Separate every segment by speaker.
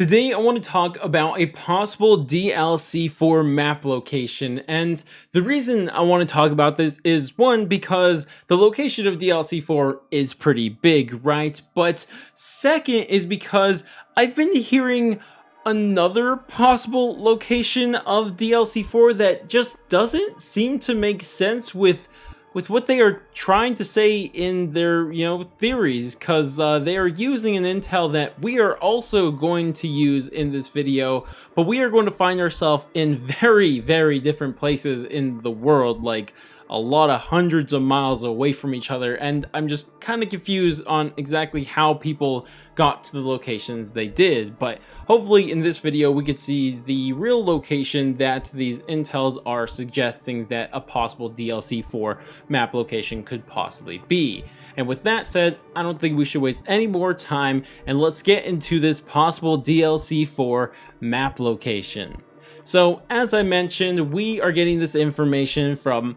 Speaker 1: Today I want to talk about a possible DLC for map location, and the reason I want to talk about this is one, because the location of DLC 4 is pretty big, right? But second is because I've been hearing another possible location of DLC 4 that just doesn't seem to make sense with what they are trying to say in their, theories, because they are using an intel that we are also going to use in this video, but we are going to find ourselves in very, very different places in the world, like a lot of hundreds of miles away from each other, and I'm just kind of confused on exactly how people got to the locations they did. But hopefully in this video we could see the real location that these intels are suggesting that a possible DLC for map location could possibly be. And with that said, I don't think we should waste any more time, and let's get into this possible DLC for map location. So as I mentioned, we are getting this information from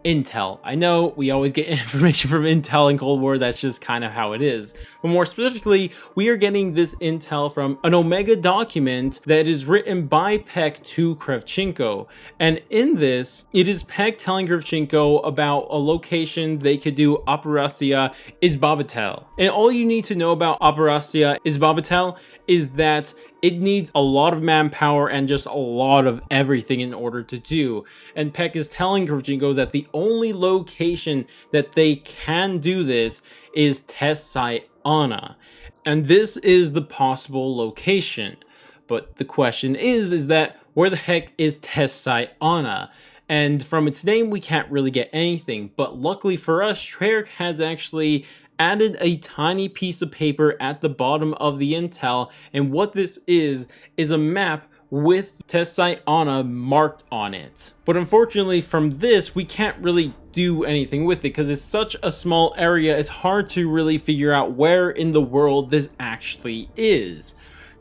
Speaker 1: Intel. I know we always get information from Intel in Cold War, that's just kind of how it is. But more specifically, we are getting this intel from an Omega document that is written by Peck to Kravchenko. And in this, it is Peck telling Kravchenko about a location they could do Operastia Izbabatel. And all you need to know about Operastia Izbabatel is that it needs a lot of manpower and just a lot of everything in order to do. And Peck is telling Kravchenko that the only location that they can do this is Test Site Anna. And this is the possible location. But the question is that where the heck is Test Site Anna? And from its name, we can't really get anything. But luckily for us, Treyarch has actually added a tiny piece of paper at the bottom of the intel, and what this is a map with Test Site Anna marked on it. But unfortunately from this, we can't really do anything with it because it's such a small area, it's hard to really figure out where in the world this actually is.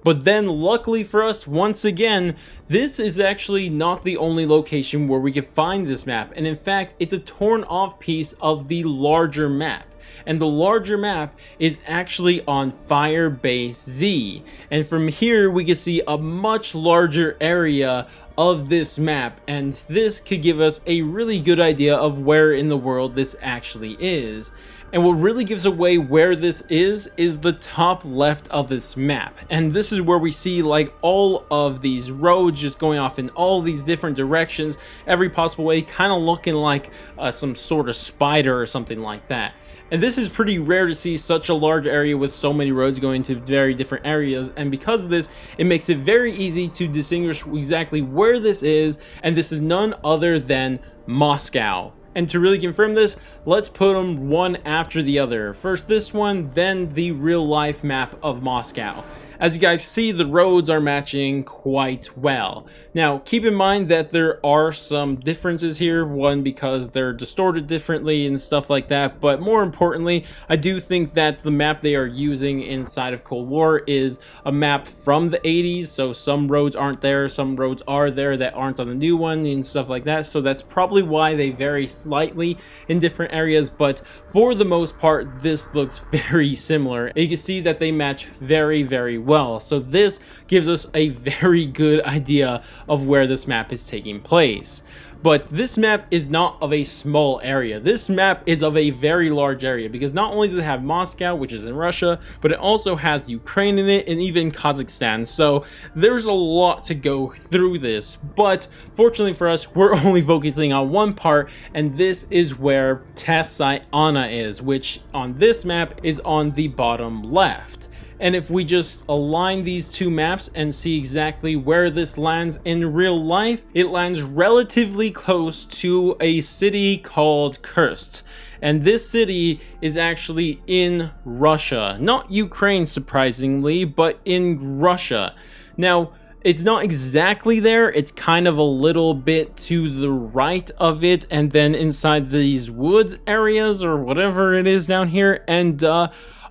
Speaker 1: But then luckily for us, once again, this is actually not the only location where we can find this map, and in fact it's a torn off piece of the larger map. And the larger map is actually on Firebase Z, and from here we can see a much larger area of this map, and this could give us a really good idea of where in the world this actually is. And what really gives away where this is the top left of this map. And this is where we see like all of these roads just going off in all these different directions, every possible way, kind of looking like some sort of spider or something like that. And this is pretty rare to see such a large area with so many roads going to very different areas, and because of this, it makes it very easy to distinguish exactly where this is, and this is none other than Moscow. And to really confirm this, let's put them one after the other. First this one, then the real life map of Moscow. As you guys see, the roads are matching quite well. Now, keep in mind that there are some differences here. One, because they're distorted differently and stuff like that. But more importantly, I do think that the map they are using inside of Cold War is a map from the 80s. So some roads aren't there, some roads are there that aren't on the new one and stuff like that. So that's probably why they vary slightly in different areas. But for the most part, this looks very similar. And you can see that they match very, very well. So this gives us a very good idea of where this map is taking place. But this map is not of a small area. This map is of a very large area, because not only does it have Moscow, which is in Russia, but it also has Ukraine in it and even Kazakhstan. So there's a lot to go through this. But fortunately for us, we're only focusing on one part, and this is where Test Site Anna is, which on this map is on the bottom left. And if we just align these two maps and see exactly where this lands in real life, it lands relatively close to a city called Kursk. And this city is actually in Russia, not Ukraine surprisingly, but in Russia. Now, it's not exactly there, it's kind of a little bit to the right of it, and then inside these woods areas or whatever it is down here. And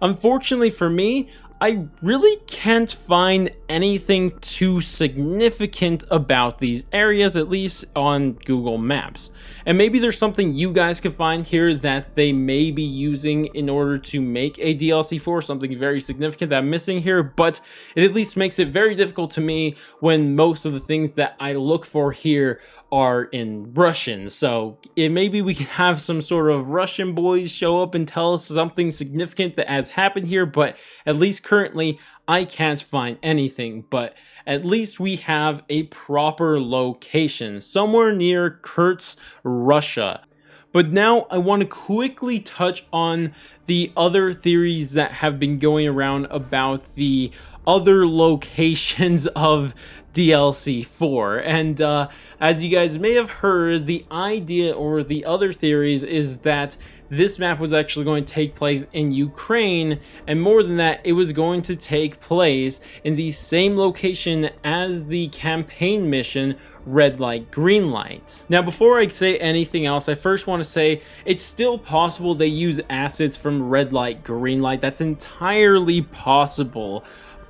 Speaker 1: unfortunately for me, I really can't find anything too significant about these areas, at least on Google Maps. And maybe there's something you guys can find here that they may be using in order to make a DLC for, something very significant that I'm missing here, but it at least makes it very difficult to me when most of the things that I look for here are in Russian. So maybe we can have some sort of Russian boys show up and tell us something significant that has happened here, but at least currently I can't find anything. But at least we have a proper location somewhere near Kursk, Russia. But now I want to quickly touch on the other theories that have been going around about the other locations of DLC 4. And as you guys may have heard, the idea or the other theories is that this map was actually going to take place in Ukraine, and more than that, it was going to take place in the same location as the campaign mission Red Light, Green Light. Now, before I say anything else, I first want to say it's still possible they use assets from Red Light, Green Light. That's entirely possible,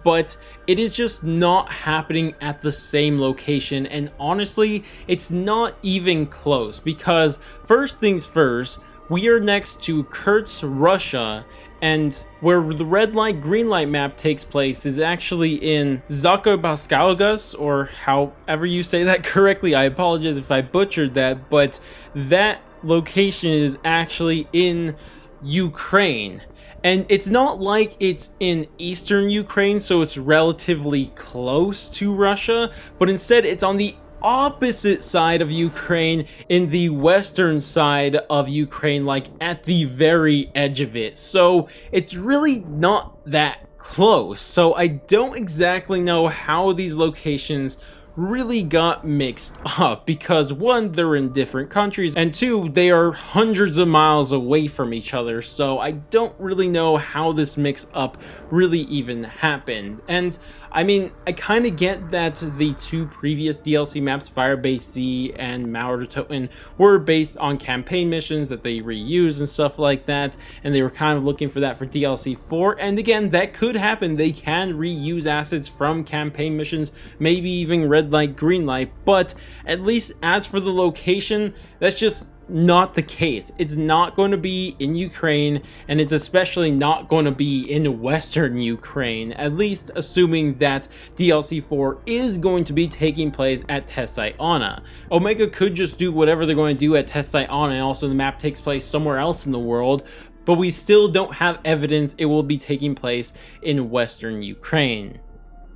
Speaker 1: but it is just not happening at the same location. And honestly, it's not even close, because first things first, we are next to Kursk, Russia, and where the Red Light, Green Light map takes place is actually in Zakopaskalgas, or however you say that correctly. I apologize if I butchered that, but that location is actually in Ukraine. And it's not like it's in eastern Ukraine, so it's relatively close to Russia, but instead it's on the opposite side of Ukraine, in the western side of Ukraine, like at the very edge of it. So it's really not that close. So I don't exactly know how these locations really got mixed up, because one, they're in different countries, and two, they are hundreds of miles away from each other. So I don't really know how this mix up really even happened. And I mean, I kind of get that the two previous DLC maps, Firebase Z and Mauertoten, were based on campaign missions that they reused and stuff like that, and they were kind of looking for that for DLC 4. And again, that could happen. They can reuse assets from campaign missions, maybe even Red Light, Green Light, but at least as for the location, that's just not the case. It's not going to be in Ukraine, and it's especially not going to be in western Ukraine, at least assuming that DLC 4 is going to be taking place at Test Site Anna. Omega could just do whatever they're going to do at Test Site Anna, and also the map takes place somewhere else in the world, but we still don't have evidence it will be taking place in western Ukraine.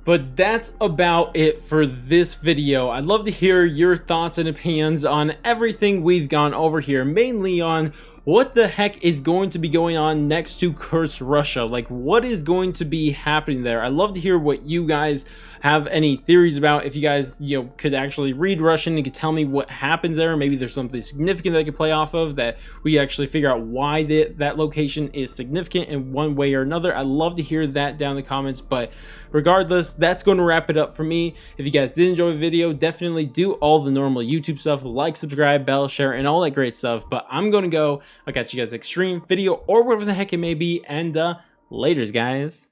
Speaker 1: But that's about it for this video. I'd love to hear your thoughts and opinions on everything we've gone over here, mainly on what the heck is going to be going on next to Kursk, Russia. Like, what is going to be happening there? I'd love to hear what you guys have any theories about. If you guys, could actually read Russian and could tell me what happens there. Maybe there's something significant that I could play off of, that we actually figure out why that location is significant in one way or another. I'd love to hear that down in the comments. But regardless, that's going to wrap it up for me. If you guys did enjoy the video, definitely do all the normal YouTube stuff, like, subscribe, bell, share, and all that great stuff. But I'm going to go. I'll catch you guys next stream, video, or whatever the heck it may be, and laters, guys.